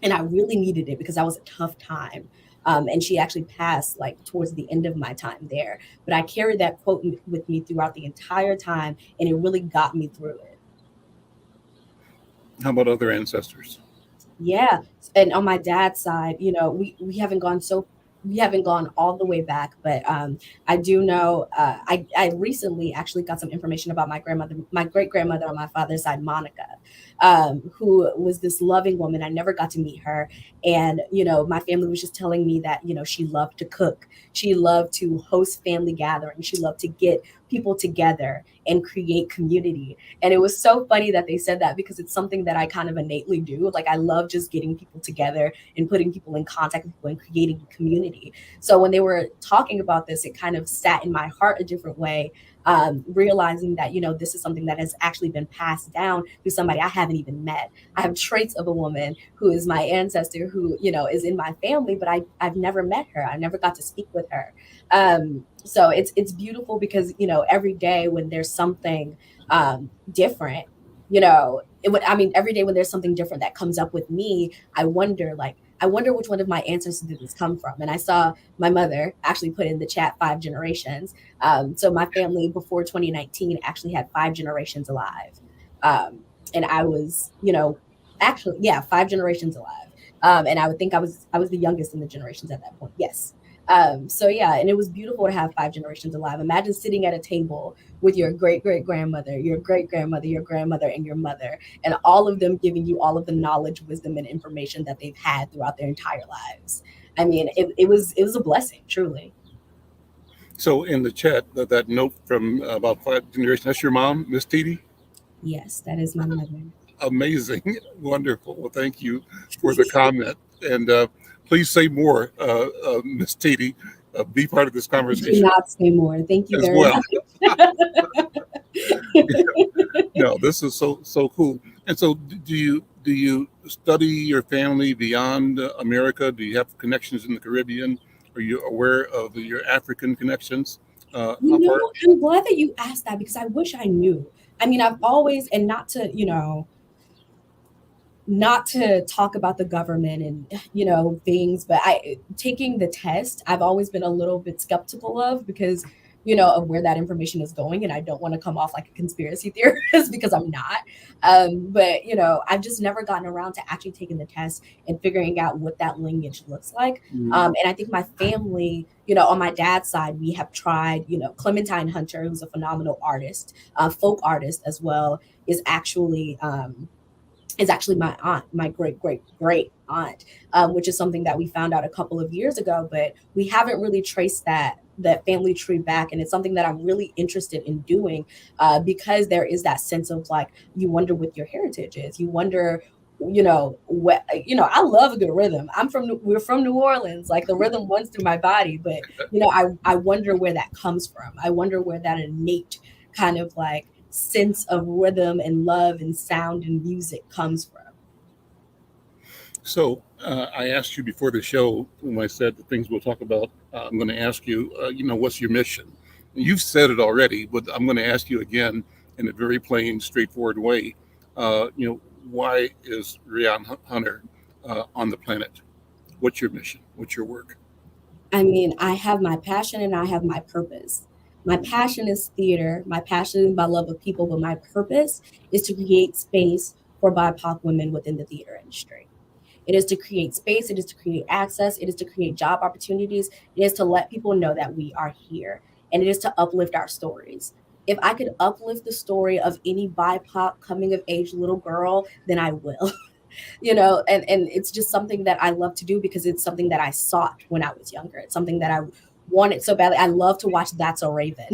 And I really needed it because that was a tough time. And she actually passed like towards the end of my time there. But I carried that quote with me throughout the entire time, and it really got me through it. How about other ancestors? Yeah. And on my dad's side, we haven't gone we haven't gone all the way back, but I do know I recently actually got some information about my grandmother, my great grandmother on my father's side, Monica, who was this loving woman. I never got to meet her. And, my family was just telling me that, she loved to cook. She loved to host family gatherings. She loved to get people together and create community. And it was so funny that they said that because it's something that I kind of innately do. Like I love just getting people together and putting people in contact with people and creating community. So when they were talking about this, it kind of sat in my heart a different way, realizing that, this is something that has actually been passed down to somebody I haven't even met. I have traits of a woman who is my ancestor, who, is in my family, but I've never met her. I never got to speak with her. So it's beautiful because, every day when there's something different, every day when there's something different that comes up with me, I wonder which one of my ancestors did this come from. And I saw my mother actually put in the chat 5 generations. So my family before 2019 actually had 5 generations alive. And I was, actually, yeah, 5 generations alive. And I would think I was the youngest in the generations at that point. Yes. So yeah, and it was beautiful to have 5 generations alive. Imagine sitting at a table with your great great grandmother, your great grandmother, your grandmother, and your mother, and all of them giving you all of the knowledge, wisdom, and information that they've had throughout their entire lives. I mean, it was a blessing, truly. So in the chat, that note from about 5 generations, that's your mom, Miss Titi? Yes, that is my mother. Amazing. Wonderful. Well, thank you for the comment. And please say more, Miss Titi. Be part of this Do conversation not say more. Thank you as very well. much. No, this is so cool. And so, do you study your family beyond America? Do you have connections in the Caribbean? Are you aware of your African connections? How far? I'm glad that you asked that because I wish I knew. I mean, I've always, and not to talk about the government and things, but I taking the test I've always been a little bit skeptical of because of where that information is going, and I don't want to come off like a conspiracy theorist because I'm not. But I've just never gotten around to actually taking the test and figuring out what that lineage looks like. And I think my family, on my dad's side, we have tried. Clementine Hunter, who's a phenomenal artist, folk artist as well, is actually my aunt, my great great great aunt, which is something that we found out a couple of years ago, but we haven't really traced that family tree back, and it's something that I'm really interested in doing, because there is that sense of like you wonder what your heritage is. You wonder, what I love a good rhythm. We're from New Orleans, like the rhythm runs through my body, but I wonder where that comes from. I wonder where that innate kind of like sense of rhythm and love and sound and music comes from. So I asked you before the show when I said the things we'll talk about. I'm going to ask you, what's your mission? You've said it already, but I'm going to ask you again in a very plain, straightforward way. Why is Raiyon Hunter on the planet? What's your mission? What's your work? I mean, I have my passion and I have my purpose. My passion is theater. My passion is my love of people, but my purpose is to create space for BIPOC women within the theater industry. It is to create space. It is to create access. It is to create job opportunities. It is to let people know that we are here. And it is to uplift our stories. If I could uplift the story of any BIPOC coming of age little girl, then I will. And it's just something that I love to do because it's something that I sought when I was younger. It's something that I wanted so badly. I love to watch That's a Raven.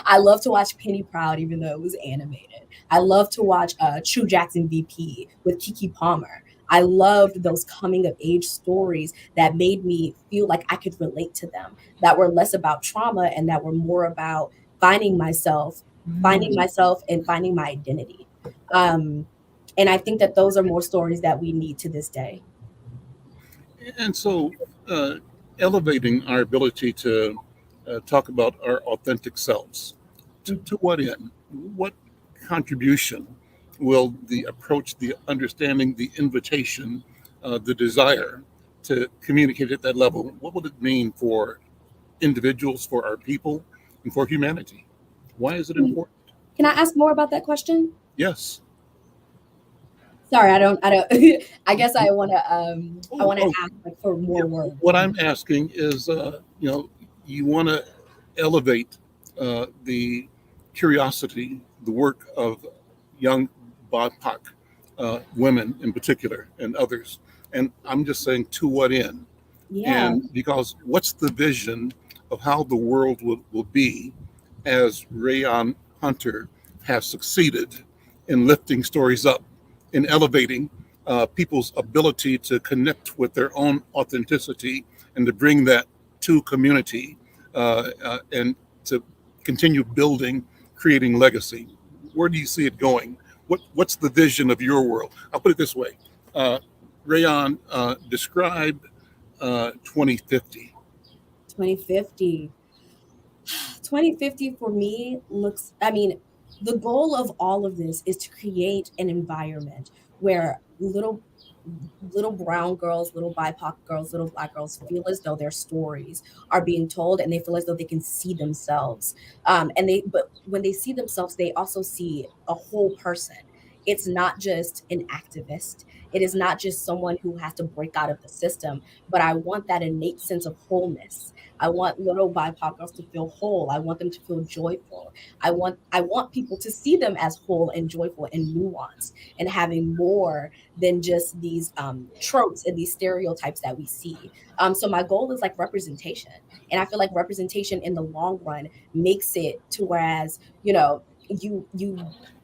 I love to watch Penny Proud, even though it was animated. I love to watch True Jackson VP with Kiki Palmer. I loved those coming of age stories that made me feel like I could relate to them, that were less about trauma and that were more about finding myself, and finding my identity. Um, and I think that those are more stories that we need to this day. And so, elevating our ability to talk about our authentic selves, to what end? What contribution will the approach, the understanding, the invitation, the desire to communicate at that level, what will it mean for individuals, for our people, and for humanity? Why is it important? Can I ask more about that question? Yes. Sorry, I don't I guess I Oh, want to oh, ask like for yeah. more words. What I'm asking is, you want to elevate the curiosity, the work of young BIPOC women in particular and others. And I'm just saying, to what end? Yeah. And because what's the vision of how the world will be as Raiyon Hunter has succeeded in lifting stories up, in elevating people's ability to connect with their own authenticity and to bring that to community and to continue building, creating legacy. Where do you see it going? What's the vision of your world? I'll put it this way. Uh, Rayon, describe 2050. 2050. 2050 for me looks, I mean, the goal of all of this is to create an environment where little brown girls, little BIPOC girls, little black girls feel as though their stories are being told, and they feel as though they can see themselves. But when they see themselves, they also see a whole person. It's not just an activist. It is not just someone who has to break out of the system, but I want that innate sense of wholeness. I want little BIPOC girls to feel whole. I want them to feel joyful. I want people to see them as whole and joyful and nuanced and having more than just these tropes and these stereotypes that we see. So my goal is like representation, and I feel like representation in the long run makes it to whereas you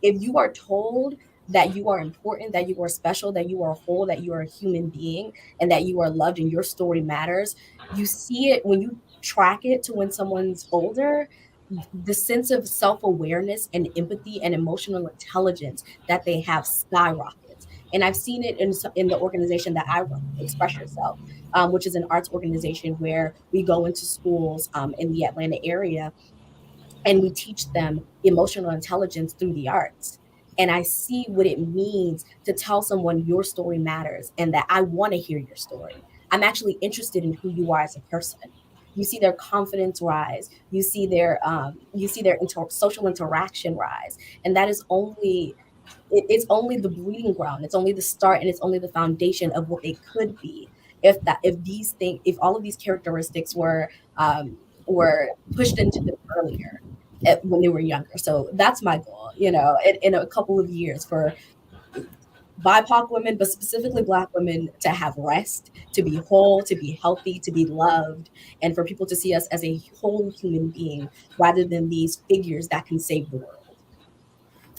if you are told that you are important, that you are special, that you are whole, that you are a human being, and that you are loved, and your story matters. You see it when you track it to when someone's older, the sense of self-awareness and empathy and emotional intelligence that they have skyrockets. And I've seen it in the organization that I run, Express Yourself, which is an arts organization where we go into schools in the Atlanta area and we teach them emotional intelligence through the arts. And I see what it means to tell someone your story matters and that I want to hear your story. I'm actually interested in who you are as a person. You see their confidence rise. You see their social interaction rise, and that is only it's only the breeding ground. It's only the start, and it's only the foundation of what they could be if all of these characteristics were pushed into them earlier when they were younger. So that's my goal, in a couple of years for BIPOC women, but specifically Black women, to have rest, to be whole, to be healthy, to be loved, and for people to see us as a whole human being rather than these figures that can save the world.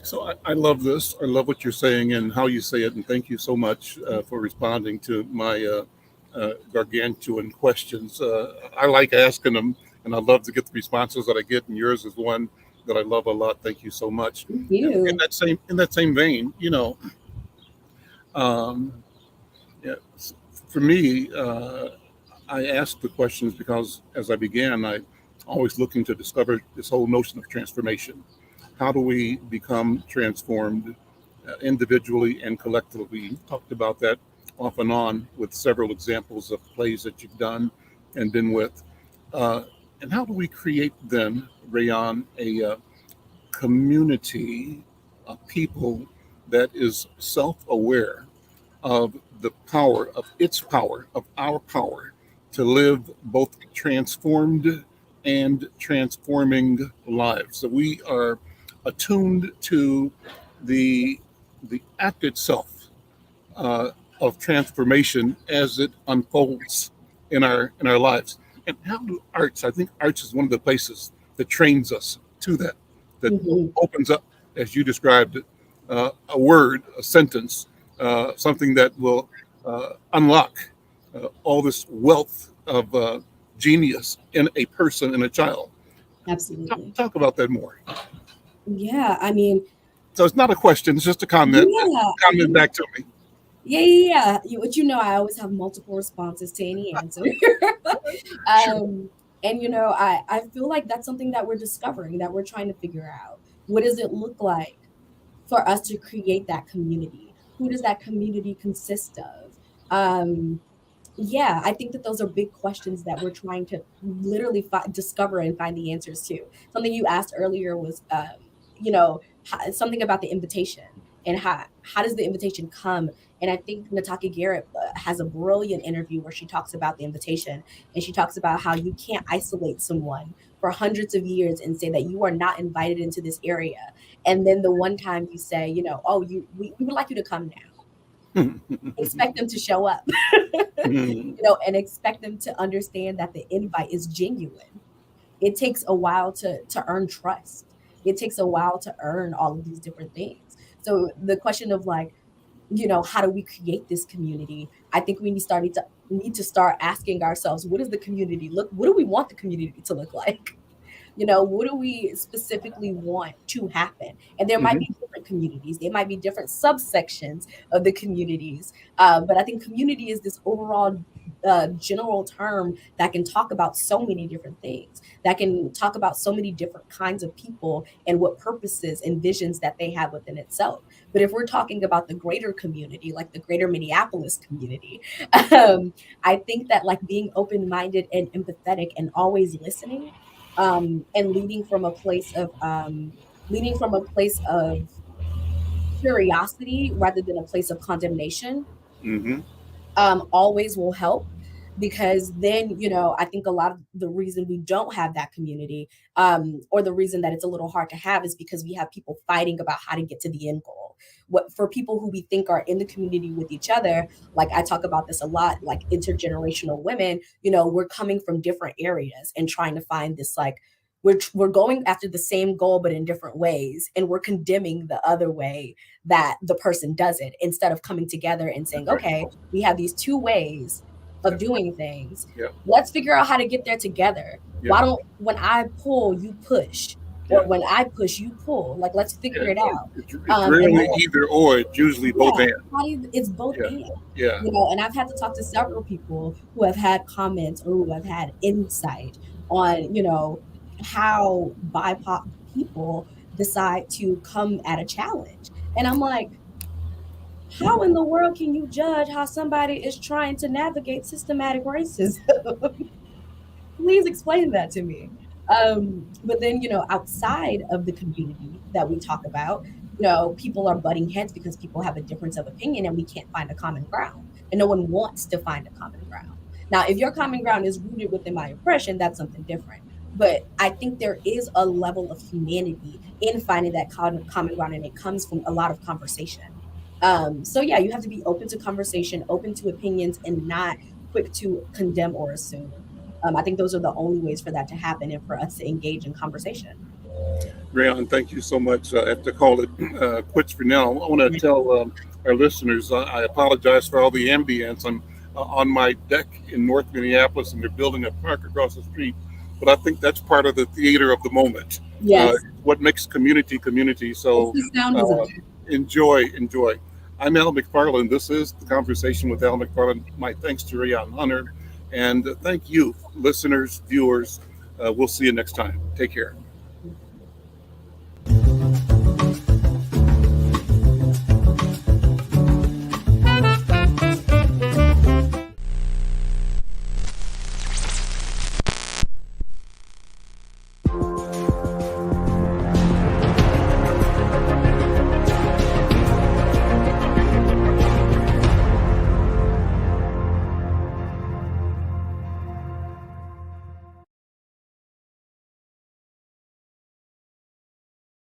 So I love this. I love what you're saying and how you say it. And thank you so much for responding to my gargantuan questions. I like asking them, and I love to get the responses that I get. And yours is one that I love a lot. Thank you so much. Thank And you. in that same vein, um, yeah, for me, I ask the questions because as I began, I always looking to discover this whole notion of transformation. How do we become transformed individually and collectively? You've talked about that off and on with several examples of plays that you've done and been with. Uh, and how do we create then, Rayon, a community of people that is self aware of the power, of its power, of our power to live both transformed and transforming lives. So we are attuned to the the act itself uh, of transformation as it unfolds in our lives. And how do arts? I think arts is one of the places that trains us to that, that Mhm. opens up, as you described it, a word, a sentence, something that will unlock all this wealth of genius in a person, in a child. Absolutely. Talk about that more. Yeah, I mean, So it's not a question; it's just a comment. yeah, Comment back to me. yeah. But I always have multiple responses to any answer. Sure. um, and I feel like that's something that we're discovering, that we're trying to figure out. What does it look like for us to create that community? Who does that community consist of? Yeah, I think that those are big questions that we're trying to literally discover and find the answers to. Something you asked earlier was, you know, something about the invitation. and how does the invitation come? And I think Nataka Garrett has a brilliant interview where she talks about the invitation, and she talks about how you can't isolate someone for hundreds of years and say that you are not invited into this area, and then the one time you say, oh, we would like you to come now, expect them to show up. And expect them to understand that the invite is genuine. It takes a while to earn trust. It takes a while to earn all of these different things. So the question of like, how do we create this community? I think we need to start asking ourselves, what does the community look? What do we want the community to look like? What do we specifically want to happen? And there might be different communities. There might be different subsections of the communities. But I think community is this overall general term that can talk about so many different things, that can talk about so many different kinds of people and what purposes and visions that they have within itself. But if we're talking about the greater community, like the greater Minneapolis community, I think that like being open-minded and empathetic and always listening, and leading from a place of curiosity rather than a place of condemnation, Mm-hmm. always will help. Because then, I think a lot of the reason we don't have that community, or the reason that it's a little hard to have, is because we have people fighting about how to get to the end goal. What for people who we think are in the community with each other, like I talk about this a lot, like intergenerational women, we're coming from different areas and trying to find this like we're going after the same goal but in different ways, and we're condemning the other way that the person does it, instead of coming together and saying, okay, we have these two ways of doing things. Yeah. Let's figure out how to get there together. Yeah. Why don't, when I pull, you push, or when I push, you pull? Like, let's figure it out. It's rarely either or. It's usually both and. It's both and. Yeah. And I've had to talk to several people who have had comments or who have had insight on, how BIPOC people decide to come at a challenge. And I'm like, how in the world can you judge how somebody is trying to navigate systematic racism? Please explain that to me. But then, outside of the community that we talk about, people are butting heads because people have a difference of opinion and we can't find a common ground. And no one wants to find a common ground. Now, if your common ground is rooted within my oppression, that's something different. But I think there is a level of humanity in finding that common ground, and it comes from a lot of conversation. So yeah, you have to be open to conversation, open to opinions, and not quick to condemn or assume. I think those are the only ways for that to happen and for us to engage in conversation. Raiyon, thank you so much. I have to call it quits for now. I want to tell our listeners, I apologize for all the ambience. I'm on my deck in North Minneapolis, and they're building a park across the street. But I think that's part of the theater of the moment. Yes. What makes community. So enjoy. I'm Al McFarlane. This is The Conversation with Al McFarlane. My thanks to Raiyon Hunter. And thank you, listeners, viewers. We'll see you next time. Take care.